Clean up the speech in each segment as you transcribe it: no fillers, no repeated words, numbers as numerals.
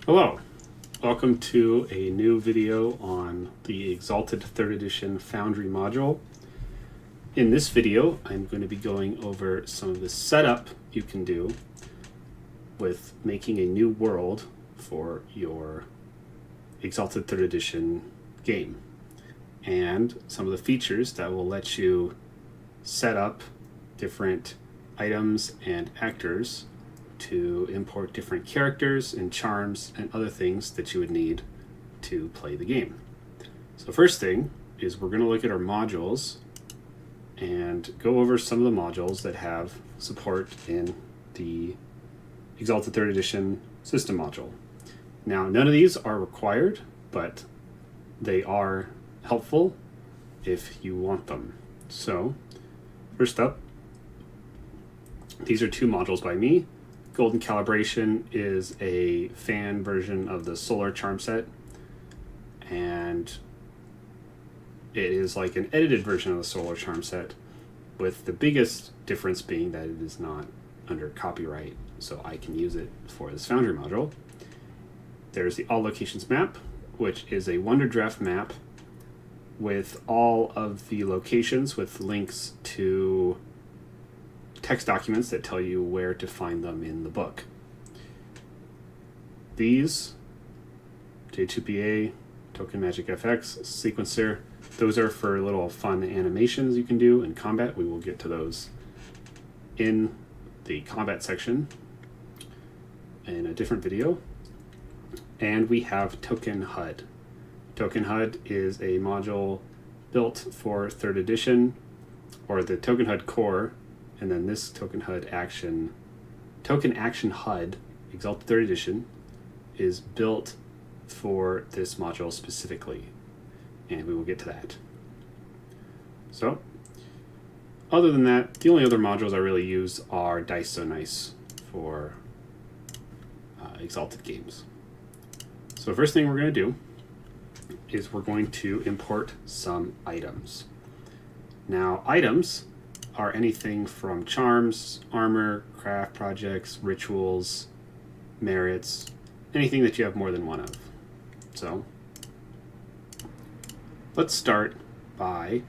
Hello, welcome to a new video on the Exalted Third Edition Foundry module. In this video, I'm going to be going over some of the setup you can do with making a new world for your Exalted Third Edition game, and some of the features that will let you set up different items and actors to import different characters and charms and other things that you would need to play the game. So first thing is we're going to look at our modules and go over some of the modules that have support in the Exalted Third Edition system module. Now, none of these are required, but they are helpful if you want them. So first up, these are two modules by me. Golden Calibration is a fan version of the Solar Charm set, and it is like an edited version of the Solar Charm set, with the biggest difference being that it is not under copyright, so I can use it for this Foundry module. There's the All Locations map, which is a Wonderdraft map with all of the locations with links to text documents that tell you where to find them in the book. These, J2PA, Token Magic FX, Sequencer, those are for little fun animations you can do in combat. We will get to those in the combat section in a different video. And we have Token HUD. Token HUD is a module built for 3rd edition, or the Token HUD core, and then this Token Action HUD, Exalted Third Edition, is built for this module specifically, and we will get to that. So, other than that, the only other modules I really use are Dice So Nice for Exalted games. So the first thing we're going to do is we're going to import some items. Now, items are anything from charms, armor, craft projects, rituals, merits, anything that you have more than one of. So let's start by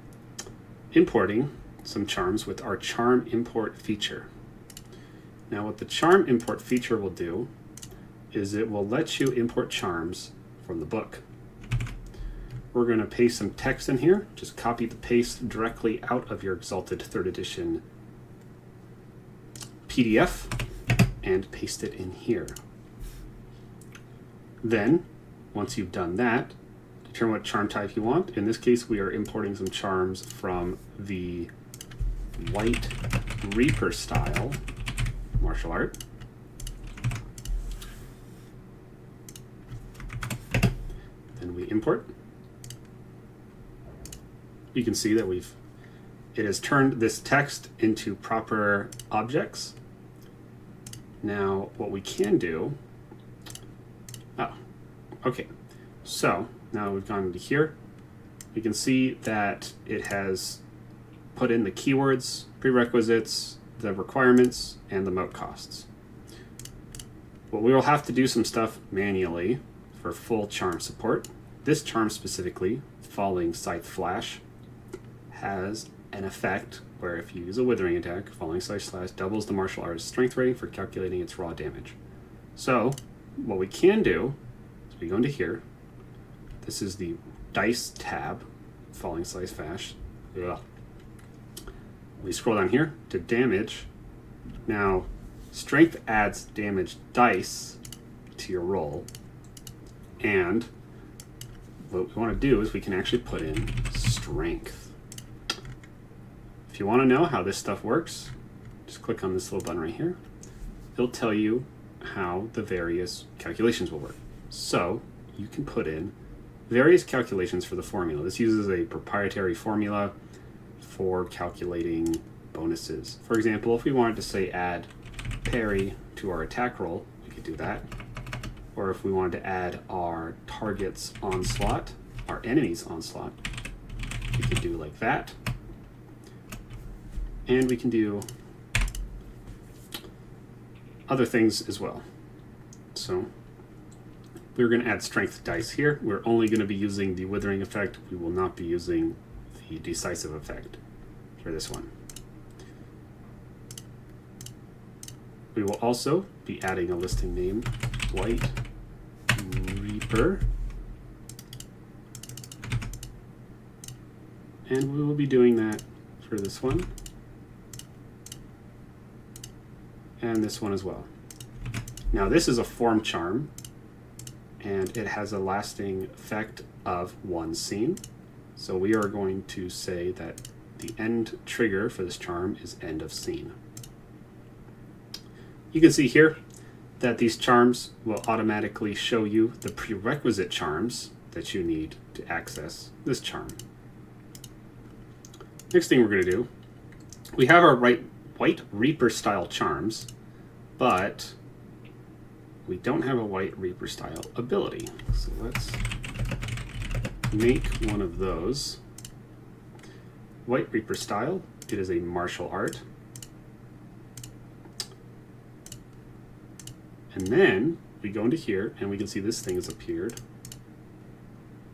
importing some charms with our charm import feature. Now what the charm import feature will do is it will let you import charms from the book. We're going to paste some text in here. Just copy the paste directly out of your Exalted 3rd Edition PDF and paste it in here. Then, once you've done that, determine what charm type you want. In this case, we are importing some charms from the White Reaper style martial art. Then we import. You can see that it has turned this text into proper objects. Now, what we can do, so now we've gone into here, you can see that it has put in the keywords, prerequisites, the requirements, and the moat costs. But we will have to do some stuff manually for full charm support. This charm specifically, Falling Scythe Flash, has an effect where if you use a withering attack, Falling Scythe Slash doubles the martial artist's strength rating for calculating its raw damage. So what we can do is we go into here. This is the dice tab, Falling Scythe Flash. We scroll down here to damage. Now strength adds damage dice to your roll, and what we want to do is we can actually put in strength. If you want to know how this stuff works, just click on this little button right here. It'll tell you how the various calculations will work. So you can put in various calculations for the formula. This uses a proprietary formula for calculating bonuses. For example, if we wanted to say add parry to our attack roll, we could do that. Or if we wanted to add our target's onslaught, our enemy's onslaught, we could do like that. And we can do other things as well. So we're going to add strength dice here. We're only going to be using the withering effect. We will not be using the decisive effect for this one. We will also be adding a listing name, White Reaper. And we will be doing that for this one. And this one as well. Now this is a form charm, and it has a lasting effect of 1 scene. So we are going to say that the end trigger for this charm is end of scene. You can see here that these charms will automatically show you the prerequisite charms that you need to access this charm. Next thing we're going to do, we have our White Reaper style charms, but we don't have a White Reaper style ability. So let's make one of those. White Reaper style, it is a martial art. And then we go into here and we can see this thing has appeared.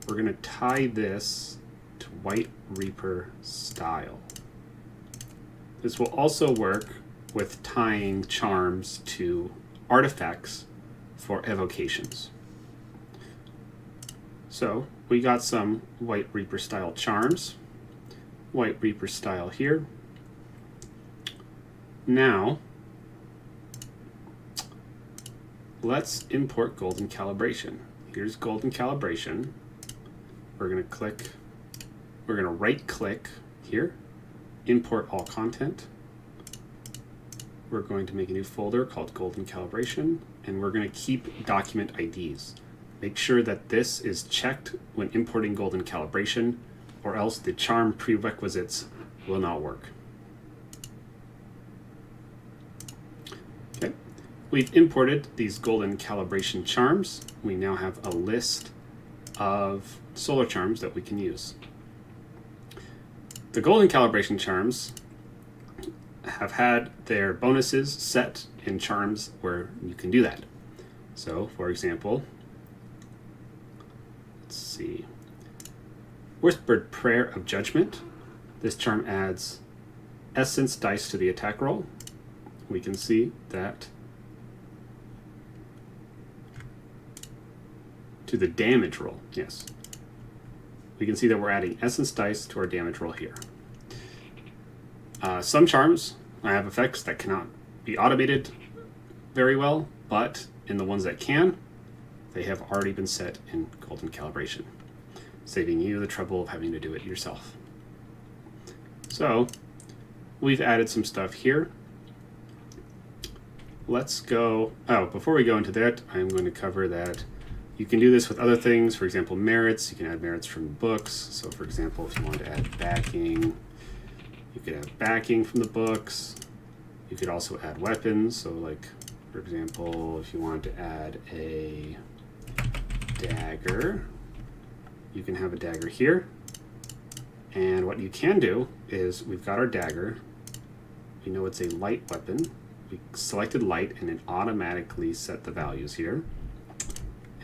We're going to tie this to White Reaper style. This will also work with tying charms to artifacts for evocations. So we got some White Reaper style charms. White Reaper style here. Now let's import golden calibration. Here's golden calibration. We're going to right click here, import all content. We're going to make a new folder called golden calibration, and we're going to keep document IDs. Make sure that this is checked when importing golden calibration, or else the charm prerequisites will not work. Okay, we've imported these golden calibration charms. We now have a list of solar charms that we can use. The golden calibration charms have had their bonuses set in charms where you can do that. So, for example, let's see, Whispered Prayer of Judgment. This charm adds essence dice to the attack roll. We can see that to the damage roll, yes. We can see that we're adding essence dice to our damage roll here. Some charms have effects that cannot be automated very well, but in the ones that can, they have already been set in golden calibration, saving you the trouble of having to do it yourself. So we've added some stuff here. Let's go, before we go into that, I'm going to cover that you can do this with other things. For example, merits. You can add merits from books. So for example, if you want to add backing, you could add backing from the books. You could also add weapons. So like, for example, if you wanted to add a dagger, you can have a dagger here. And what you can do is, we've got our dagger. We know it's a light weapon. We selected light and it automatically set the values here.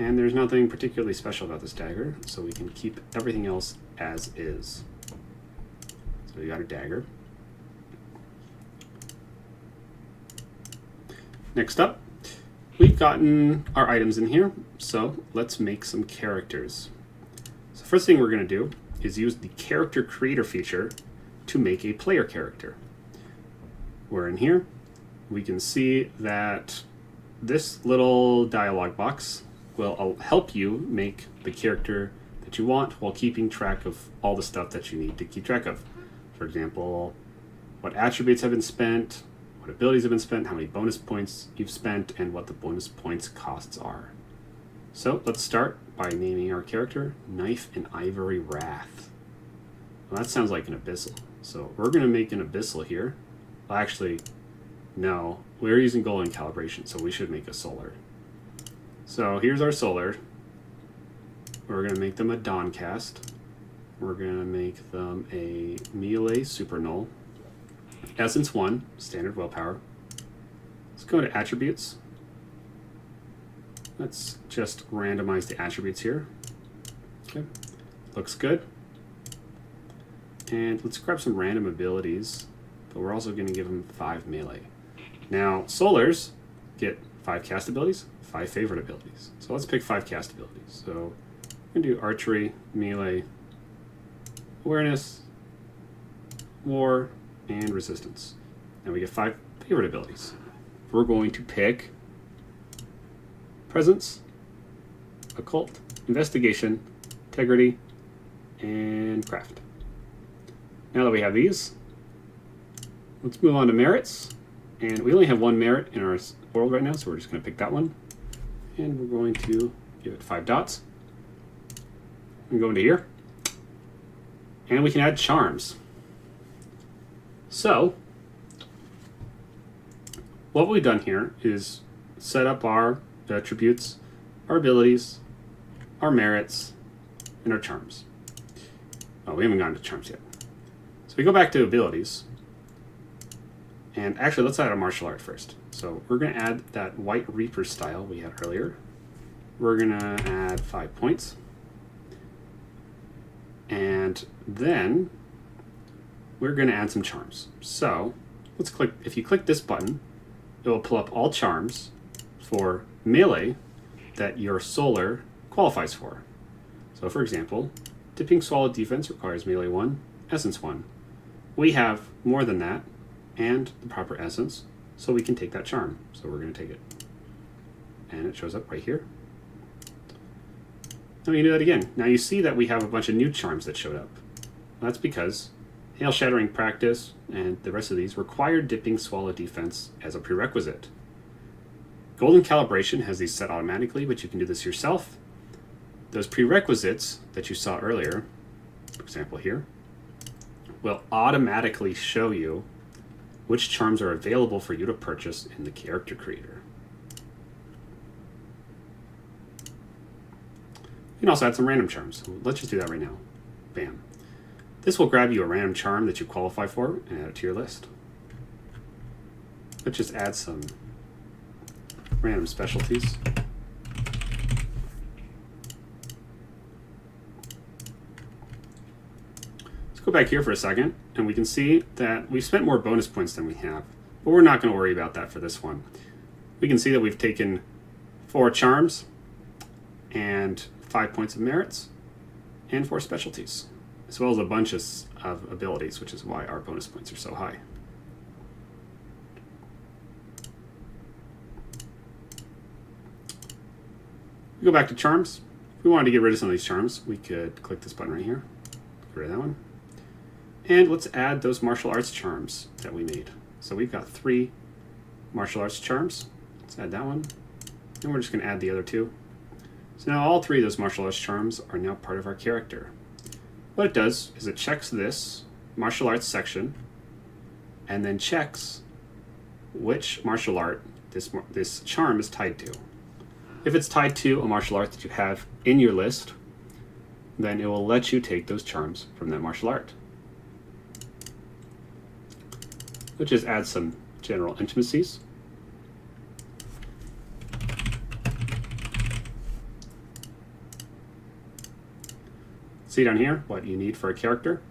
And there's nothing particularly special about this dagger, so we can keep everything else as is. So we got a dagger. Next up, we've gotten our items in here, so let's make some characters. So first thing we're going to do is use the character creator feature to make a player character. We're in here. We can see that this little dialog box will help you make the character that you want while keeping track of all the stuff that you need to keep track of. For example, what attributes have been spent, what abilities have been spent, how many bonus points you've spent, and what the bonus points costs are. So let's start by naming our character Knife and Ivory Wrath. Well, that sounds like an abyssal. So we're going to make an abyssal here. Well, actually, no, we're using golden calibration, so we should make a solar. So here's our solar. We're going to make them a Dawncast. We're going to make them a melee super null. Essence 1, standard willpower. Let's go to attributes. Let's just randomize the attributes here. Okay, looks good. And let's grab some random abilities, but we're also going to give them 5 melee. Now, solars get 5 cast abilities, 5 favorite abilities. So let's pick 5 cast abilities. So we're going to do archery, melee, awareness, war, and resistance. And we get 5 favorite abilities. We're going to pick presence, occult, investigation, integrity, and craft. Now that we have these, let's move on to merits. And we only have 1 merit in our world right now, so we're just going to pick that one. And we're going to give it 5 dots. And go into here. And we can add charms. So, what we've done here is set up our attributes, our abilities, our merits, and our charms. Oh, we haven't gotten to charms yet. So we go back to abilities. And actually, let's add a martial art first. So we're going to add that White Reaper style we had earlier. We're going to add 5 points. And then we're going to add some charms. So let's click, if you click this button, it will pull up all charms for melee that your solar qualifies for. So for example, Dipping Swallow defense requires melee 1, essence 1. We have more than that and the proper essence, so we can take that charm. So we're going to take it. And it shows up right here. And we can do that again. Now you see that we have a bunch of new charms that showed up. That's because Hail Shattering Practice and the rest of these require Dipping Swallow defense as a prerequisite. Golden Calibration has these set automatically, but you can do this yourself. Those prerequisites that you saw earlier, for example here, will automatically show you which charms are available for you to purchase in the character creator. You can also add some random charms. So let's just do that right now. Bam. This will grab you a random charm that you qualify for and add it to your list. Let's just add some random specialties. Let's go back here for a second, and we can see that we've spent more bonus points than we have, but we're not going to worry about that for this one. We can see that we've taken 4 charms and 5 points of merits and 4 specialties, as well as a bunch of abilities, which is why our bonus points are so high. We go back to charms. If we wanted to get rid of some of these charms, we could click this button right here, get rid of that one. And let's add those martial arts charms that we made. So we've got 3 martial arts charms. Let's add that one. And we're just going to add the other 2. So now all 3 of those martial arts charms are now part of our character. What it does is it checks this martial arts section and then checks which martial art this charm is tied to. If it's tied to a martial art that you have in your list, then it will let you take those charms from that martial art. Let's just add some general intimacies. See down here what you need for a character.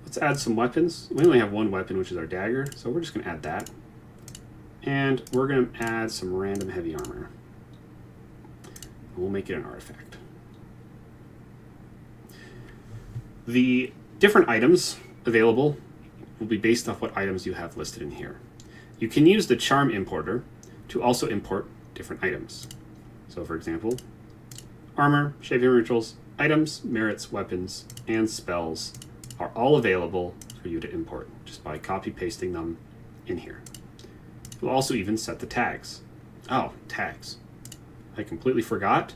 Let's add some weapons. We only have 1 weapon, which is our dagger, so we're just going to add that. And we're going to add some random heavy armor. We'll make it an artifact. The different items available will be based off what items you have listed in here. You can use the charm importer to also import different items. So for example, armor, shaping rituals, items, merits, weapons, and spells are all available for you to import just by copy pasting them in here. You'll also even set the tags. Oh, tags. I completely forgot.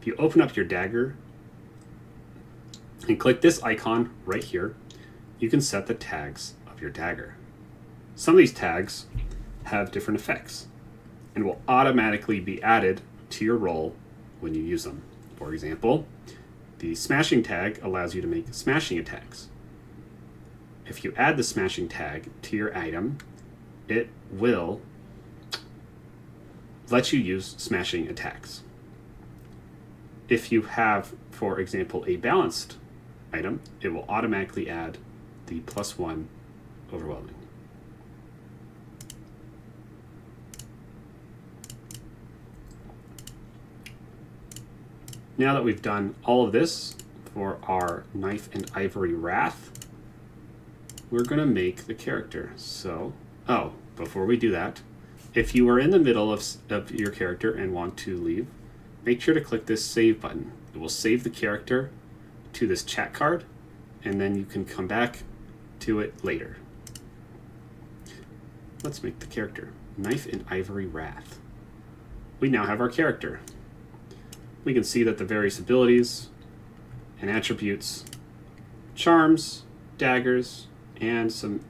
If you open up your dagger and click this icon right here, you can set the tags of your dagger. Some of these tags have different effects and will automatically be added to your roll when you use them. For example, the smashing tag allows you to make smashing attacks. If you add the smashing tag to your item, it will lets you use smashing attacks. If you have, for example, a balanced item, it will automatically add the +1 overwhelming. Now that we've done all of this for our Knife and Ivory Wrath, we're going to make the character. So, before we do that, if you are in the middle of your character and want to leave, make sure to click this save button. It will save the character to this chat card, and then you can come back to it later. Let's make the character. Knife and Ivory Wrath. We now have our character. We can see that the various abilities and attributes, charms, daggers, and some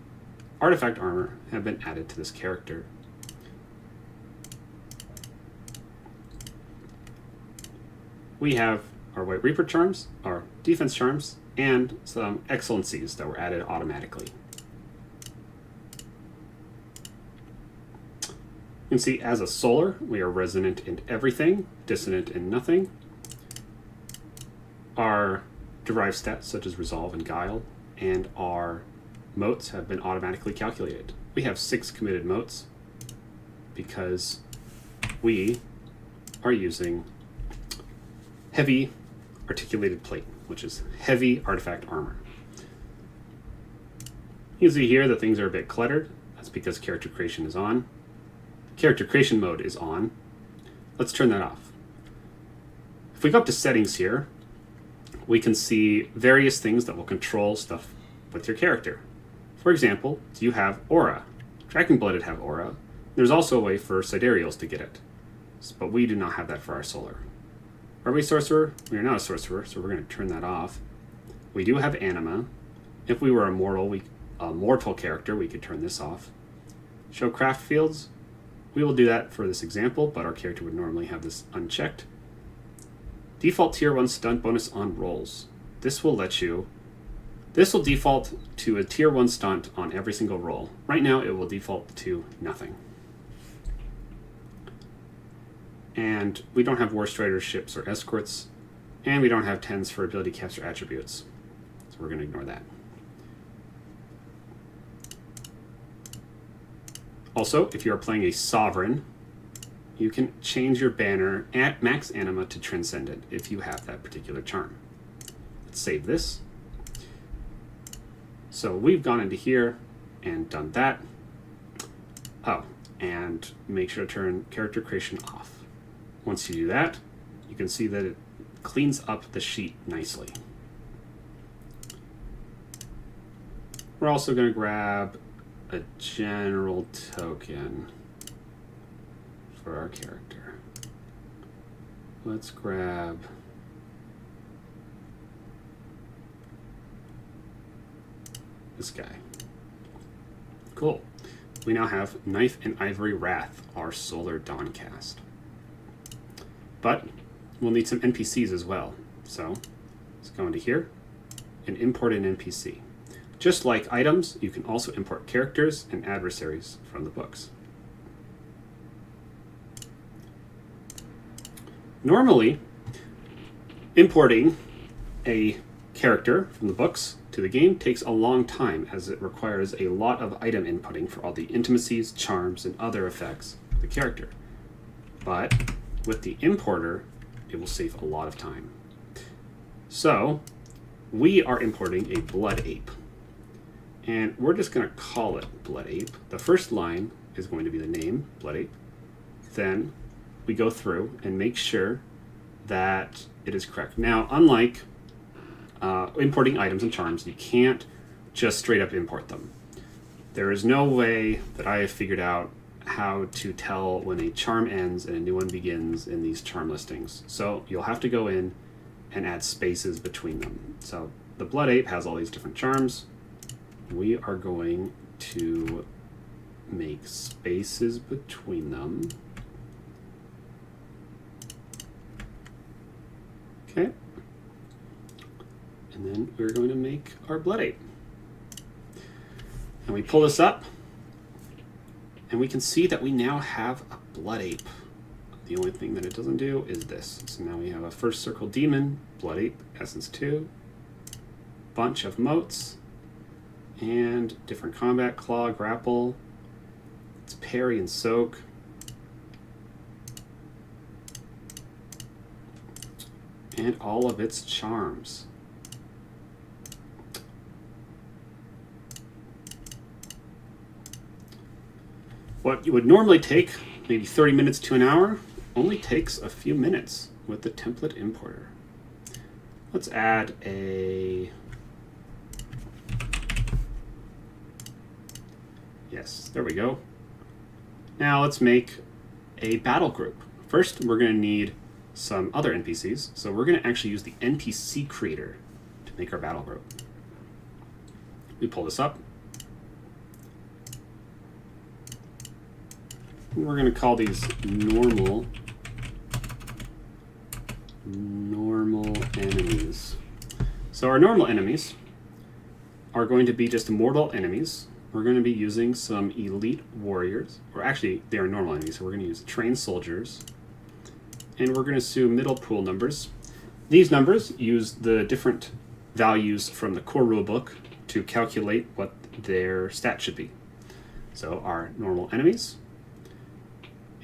artifact armor have been added to this character. We have our White Reaper charms, our defense charms, and some excellencies that were added automatically. You can see as a solar, we are resonant in everything, dissonant in nothing. Our derived stats such as resolve and guile, and our motes have been automatically calculated. We have 6 committed motes because we are using heavy articulated plate, which is heavy artifact armor. You can see here that things are a bit cluttered. That's because character creation is on. Character creation mode is on. Let's turn that off. If we go up to settings here, we can see various things that will control stuff with your character. For example, do you have aura? Dragonblooded have aura. There's also a way for sidereals to get it, but we do not have that for our solar. Are we sorcerer? We are not a sorcerer, so we're going to turn that off. We do have anima. If we were a mortal character, we could turn this off. Show craft fields. We will do that for this example, but our character would normally have this unchecked. Default tier 1 stunt bonus on rolls. This will default to a tier 1 stunt on every single roll. Right now it will default to nothing. And we don't have war striders, ships, or escorts, and we don't have 10s for ability caps or attributes. So we're going to ignore that. Also, if you are playing a sovereign, you can change your banner at max anima to transcendent if you have that particular charm. Let's save this. So we've gone into here and done that. And make sure to turn character creation off. Once you do that, you can see that it cleans up the sheet nicely. We're also going to grab a general token for our character. Let's grab this guy. Cool. We now have Knife and Ivory Wrath, our solar Dawncast. But we'll need some NPCs as well. So let's go into here and import an NPC. Just like items, you can also import characters and adversaries from the books. Normally, importing a character from the books to the game takes a long time, as it requires a lot of item inputting for all the intimacies, charms, and other effects of the character. But with the importer, it will save a lot of time. So we are importing a Blood Ape. And we're just going to call it Blood Ape. The first line is going to be the name, Blood Ape. Then we go through and make sure that it is correct. Now, unlike importing items and charms, you can't just straight up import them. There is no way that I have figured out how to tell when a charm ends and a new one begins in these charm listings. So you'll have to go in and add spaces between them. So the Blood Ape has all these different charms. We are going to make spaces between them. Okay. And then we're going to make our Blood Ape. And we pull this up, and we can see that we now have a Blood Ape. The only thing that it doesn't do is this. So now we have a first circle demon, blood ape, essence 2, bunch of motes, and different combat, claw, grapple, it's parry and soak, and all of its charms. What you would normally take maybe 30 minutes to an hour only takes a few minutes with the template importer. Let's add a... Yes, there we go. Now let's make a battle group. First, we're going to need some other NPCs. So we're going to actually use the NPC creator to make our battle group. We pull this up. And we're going to call these normal enemies. So our normal enemies are going to be just mortal enemies. We're going to be using some elite warriors, or actually they are normal enemies, so we're going to use trained soldiers. And we're going to assume middle pool numbers. These numbers use the different values from the core rulebook to calculate what their stat should be. So our normal enemies.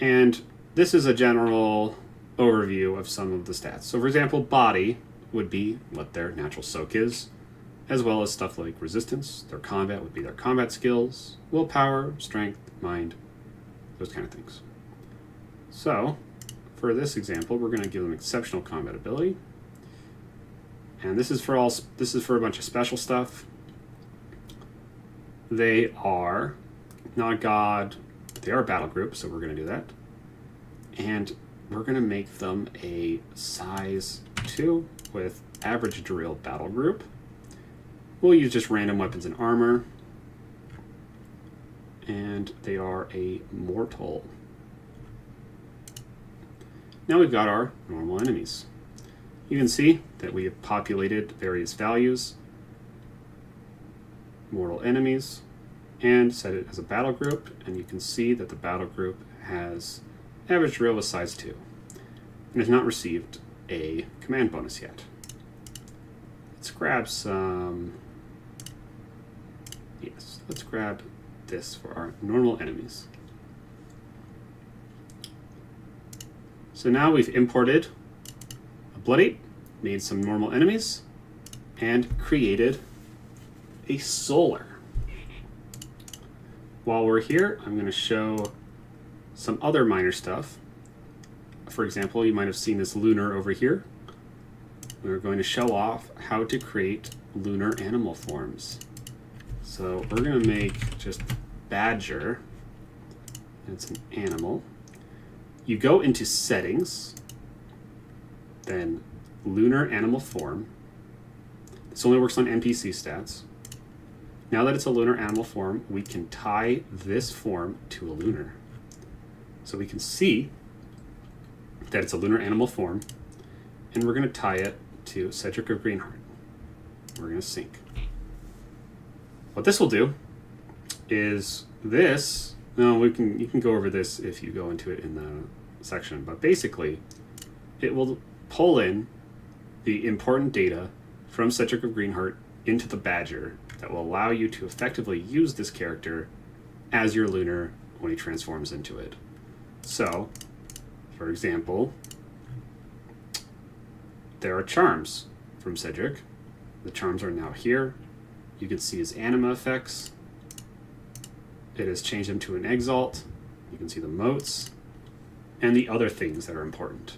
And this is a general overview of some of the stats. So for example, body would be what their natural soak is, as well as stuff like resistance. Their combat would be their combat skills, willpower, strength, mind, those kind of things. So for this example, we're going to give them exceptional combat ability. And this is for a bunch of special stuff. They are not a god, they are a battle group, so we're going to do that. And we're going to make them a size 2 with average drill battle group. We'll use just random weapons and armor. And they are a mortal. Now we've got our normal enemies. You can see that we have populated various values, mortal enemies, and set it as a battle group. And you can see that the battle group has average drill with size 2 and has not received a command bonus yet. Let's grab some... Yes, let's grab this for our normal enemies. So now we've imported a blood ape, made some normal enemies, and created a solar. While we're here, I'm going to show some other minor stuff. For example, you might have seen this lunar over here. We're going to show off how to create lunar animal forms. So we're going to make just badger. It's an animal. You go into settings, then lunar animal form. This only works on NPC stats. Now that it's a lunar animal form, we can tie this form to a lunar. So we can see that it's a lunar animal form, and we're going to tie it to Cedric of Greenheart. We're going to sync. What this will do is this, no, you can go over this if you go into it in the section, but basically it will pull in the important data from Cedric of Greenheart into the badger that will allow you to effectively use this character as your lunar when he transforms into it. So, for example, there are charms from Cedric. The charms are now here. You can see his anima effects. It has changed him to an exalt. You can see the motes and the other things that are important.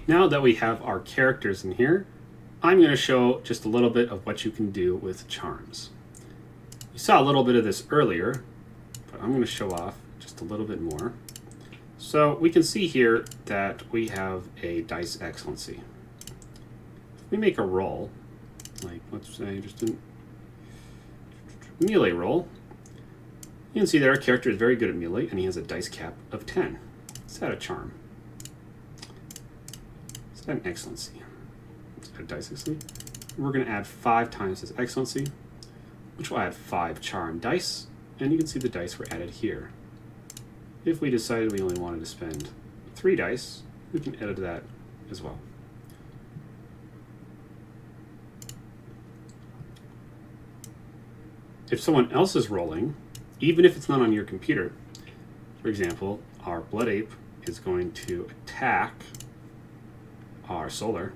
Now that we have our characters in here, I'm going to show just a little bit of what you can do with charms. You saw a little bit of this earlier, but I'm going to show off just a little bit more. So we can see here that we have a dice excellency. If we make a roll, like let's say just a melee roll, you can see that our character is very good at melee and he has a dice cap of 10. Let's add a charm. Let's add an excellency. add dice excellency. We're going to add 5 times this excellency, which will add 5 charm dice, and you can see the dice were added here. If we decided we only wanted to spend 3 dice, we can edit that as well. If someone else is rolling, even if it's not on your computer, for example, our Blood Ape is going to attack our Solar,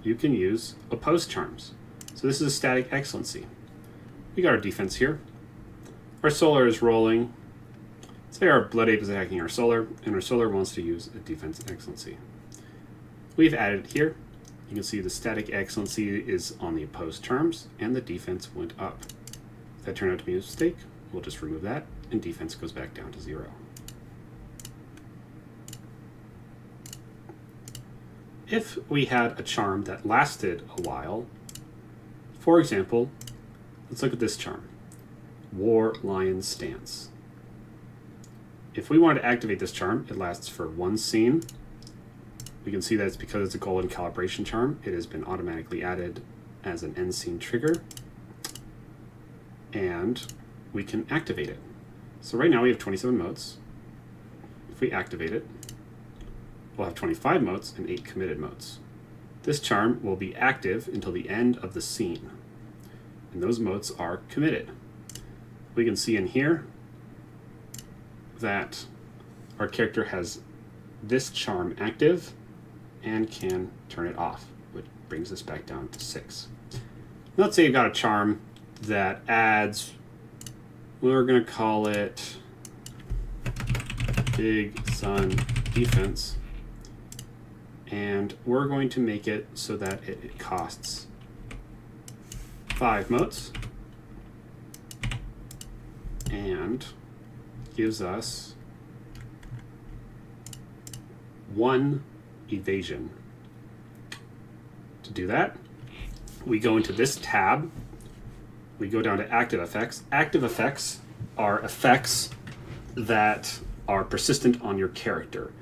you can use opposed charms. So this is a static excellency. We got our defense here. Our Solar is rolling. Say our Blood Ape is attacking our Solar, and our Solar wants to use a defense excellency. We've added it here. You can see the static excellency is on the opposed terms, and the defense went up. If that turned out to be a mistake, we'll just remove that, and defense goes back down to 0. If we had a charm that lasted a while, for example, let's look at this charm, War Lion Stance. If we wanted to activate this charm, it lasts for 1 scene. We can see that it's because it's a golden calibration charm. It has been automatically added as an end scene trigger, and we can activate it. So right now we have 27 motes. If we activate it, we'll have 25 motes and 8 committed motes. This charm will be active until the end of the scene, and those motes are committed. We can see in here that our character has this charm active and can turn it off, which brings us back down to 6. Let's say you've got a charm that adds, we're going to call it Big Sun Defense, and we're going to make it so that it costs 5 motes and gives us 1 evasion. To do that, we go into this tab, we go down to active effects. Active effects are effects that are persistent on your character.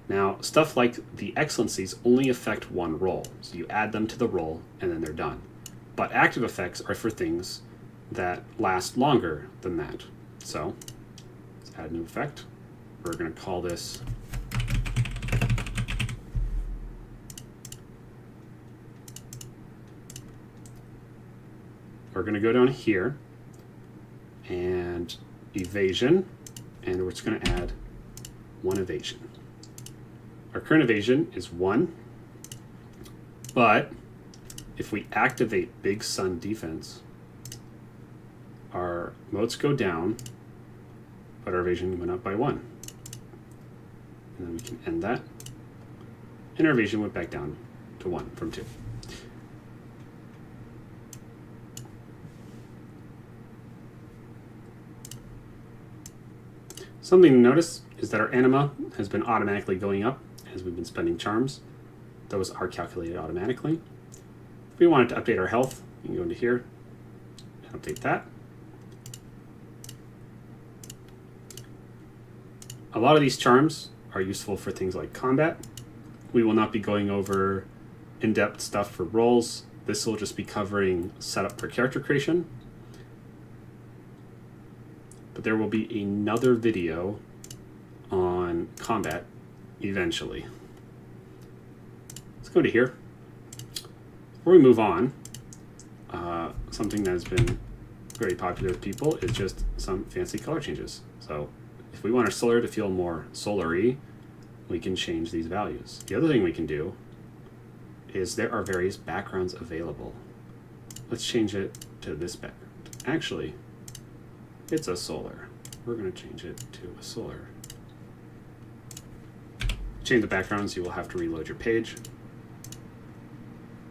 Now, stuff like the excellencies only affect 1 roll, so you add them to the roll and then they're done. But active effects are for things that last longer than that. So let's add a new effect. We're going to call this we're going to go down here and evasion, and we're just going to add 1 evasion. Our current evasion is 1, but if we activate Big Sun Defense, our motes go down, but our evasion went up by 1. And then we can end that, and our evasion went back down to 1 from 2. Something to notice is that our anima has been automatically going up as we've been spending charms. Those are calculated automatically. If we wanted to update our health, you can go into here and update that. A lot of these charms are useful for things like combat. We will not be going over in-depth stuff for rolls. This will just be covering setup for character creation. But there will be another video on combat eventually. Let's go to here. Before we move on, something that has been very popular with people is just some fancy color changes. So if we want our solar to feel more solar-y, we can change these values. The other thing we can do is there are various backgrounds available. Let's change it to this background. Actually, it's a solar. We're going to change it to a solar. Change the backgrounds, you will have to reload your page.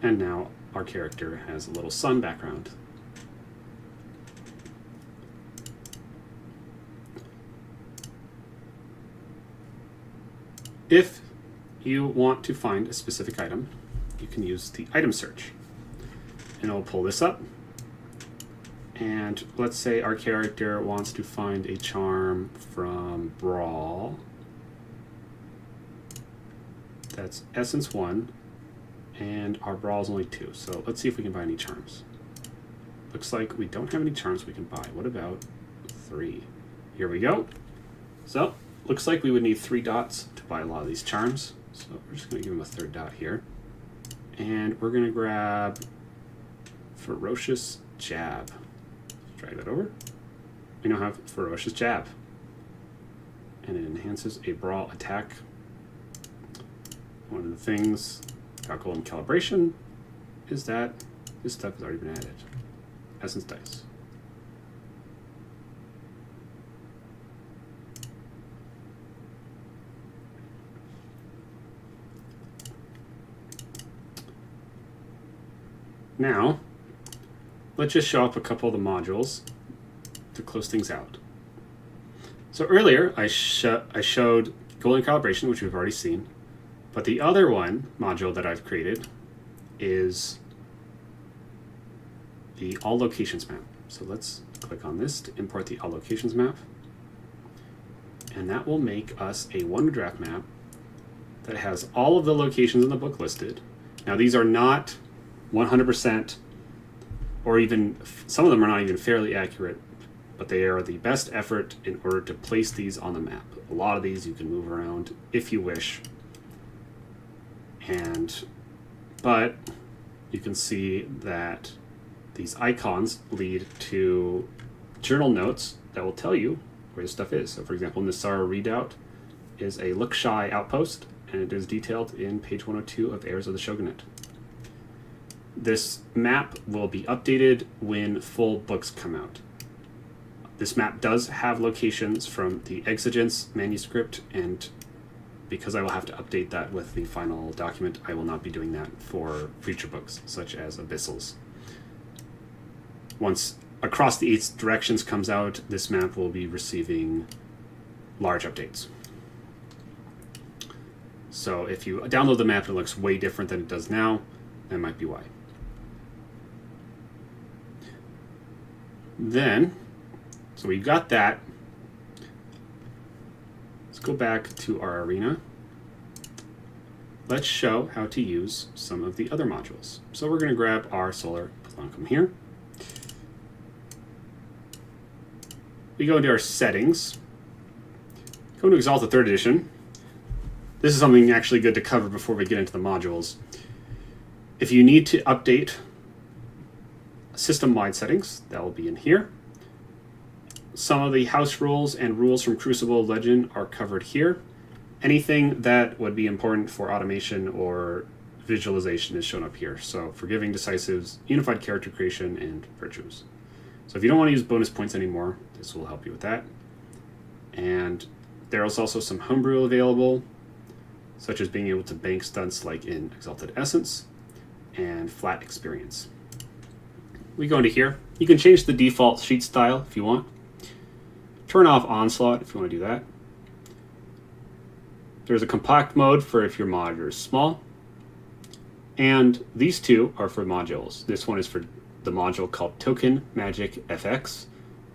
And now our character has a little sun background. If you want to find a specific item, you can use the item search. And it will pull this up. And let's say our character wants to find a charm from Brawl. That's Essence 1. And our brawl is only 2, so let's see if we can buy any charms. Looks like we don't have any charms we can buy. What about 3? Here we go. So, looks like we would need 3 dots to buy a lot of these charms. So we're just going to give him a 3rd dot here. And we're going to grab Ferocious Jab. Drag that over. We now have Ferocious Jab. And it enhances a brawl attack. One of the things about golden calibration is that this stuff has already been added. Essence dice. Now, let's just show up a couple of the modules to close things out. So earlier, I showed golden calibration, which we've already seen. But the other module that I've created is the all locations map. So let's click on this to import the all locations map. And that will make us a one-draft map that has all of the locations in the book listed. Now these are not 100%, or even some of them are not even fairly accurate, but they are the best effort in order to place these on the map. A lot of these you can move around if you wish. But you can see that these icons lead to journal notes that will tell you where the stuff is. So for example, Nisara Redoubt is a look shy outpost, and it is detailed in page 102 of Heirs of the Shogunate. This map will be updated when full books come out. This map does have locations from the Exigence manuscript, and because I will have to update that with the final document, I will not be doing that for future books, such as Abyssals. Once Across the 8 Directions comes out, this map will be receiving large updates. So if you download the map and it looks way different than it does now, that might be why. Then, so we've got that. Let's go back to our arena. Let's show how to use some of the other modules. So we're going to grab our Solar Palanquin here. We go into our settings. Go to Exalted Third Edition. This is something actually good to cover before we get into the modules. If you need to update system-wide settings, that will be in here. Some of the house rules and rules from Crucible Legend are covered here. Anything that would be important for automation or visualization is shown up here. So forgiving, decisives, unified character creation, and virtues. So if you don't want to use bonus points anymore, this will help you with that. And there is also some homebrew available, such as being able to bank stunts like in Exalted Essence and flat experience. We go into here. You can change the default sheet style if you want. Turn off Onslaught if you want to do that. There's a compact mode for if your monitor is small. And these two are for modules. This one is for the module called Token Magic FX.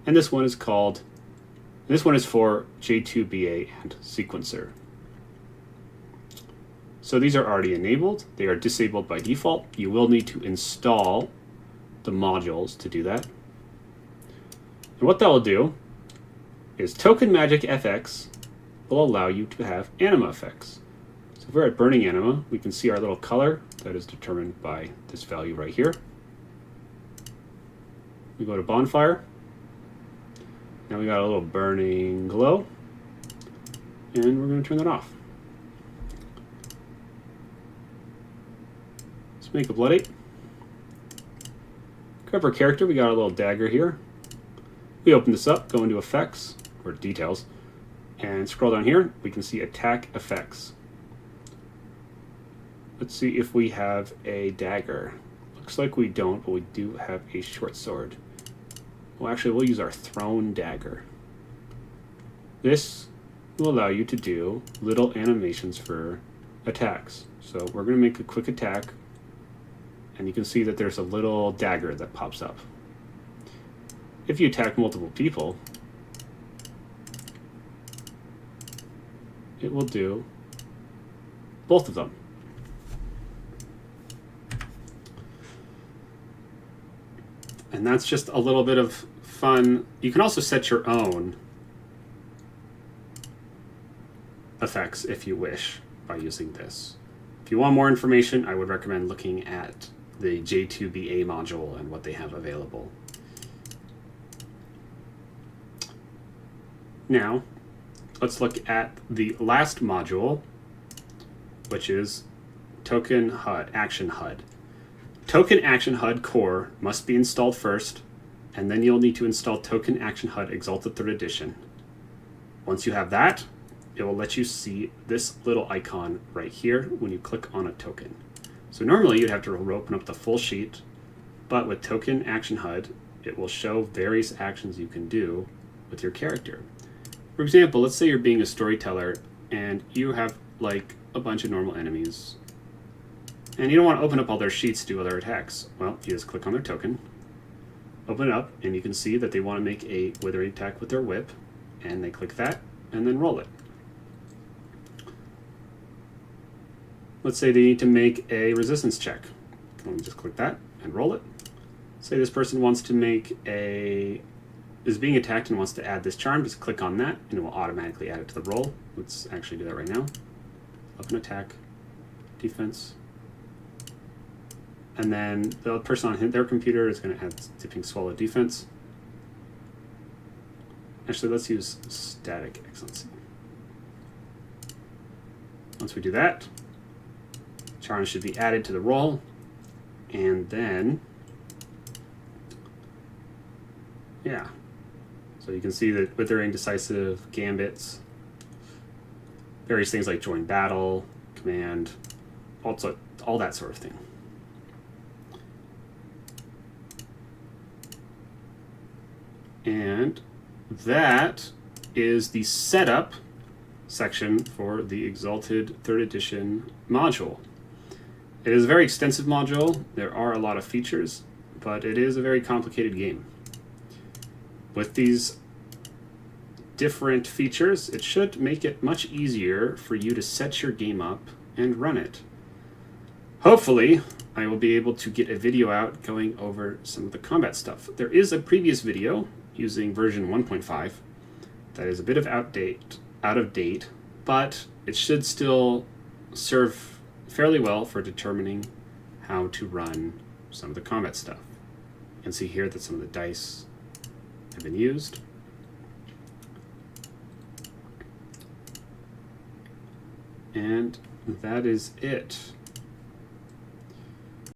And this one is for J2BA and Sequencer. So these are already enabled. They are disabled by default. You will need to install the modules to do that. And what that will do is Token Magic FX will allow you to have anima effects. So if we're at Burning Anima, we can see our little color that is determined by this value right here. We go to Bonfire. Now we got a little burning glow, and we're going to turn that off. Let's make a Blood 8. Grab our character, we got a little dagger here. We open this up, go into effects, or details, and scroll down here, we can see attack effects. Let's see if we have a dagger. Looks like we don't, but we do have a short sword. Well, actually, we'll use our thrown dagger. This will allow you to do little animations for attacks. So we're going to make a quick attack, and you can see that there's a little dagger that pops up. If you attack multiple people, it will do both of them. And that's just a little bit of fun. You can also set your own effects if you wish by using this. If you want more information, I would recommend looking at the J2BA module and what they have available. Now, let's look at the last module, which is Token HUD, Action HUD. Token Action HUD Core must be installed first, and then you'll need to install Token Action HUD Exalted Third Edition. Once you have that, it will let you see this little icon right here when you click on a token. So normally you'd have to open up the full sheet, but with Token Action HUD, it will show various actions you can do with your character. For example, let's say you're being a storyteller and you have like a bunch of normal enemies, and you don't want to open up all their sheets to do other attacks. Well, you just click on their token, open it up, and you can see that they want to make a withering attack with their whip, and they click that and then roll it. Let's say they need to make a resistance check. Let me just click that and roll it. Say this person wants to make is being attacked and wants to add this charm. Just click on that and it will automatically add it to the roll. Let's actually do that right now. Up an attack, defense. And then the person on their computer is going to add Dipping Swallow defense. Actually, let's use static excellency. Once we do that, charm should be added to the roll, and then, yeah. So you can see that withering, decisive, gambits, various things like join battle, command, also all that sort of thing. And that is the setup section for the Exalted Third Edition module. It is a very extensive module. There are a lot of features, but it is a very complicated game. With these different features, it should make it much easier for you to set your game up and run it. Hopefully, I will be able to get a video out going over some of the combat stuff. There is a previous video using version 1.5 that is a bit of out of date, but it should still serve fairly well for determining how to run some of the combat stuff. You can see here that some of the dice have been used. And that is it.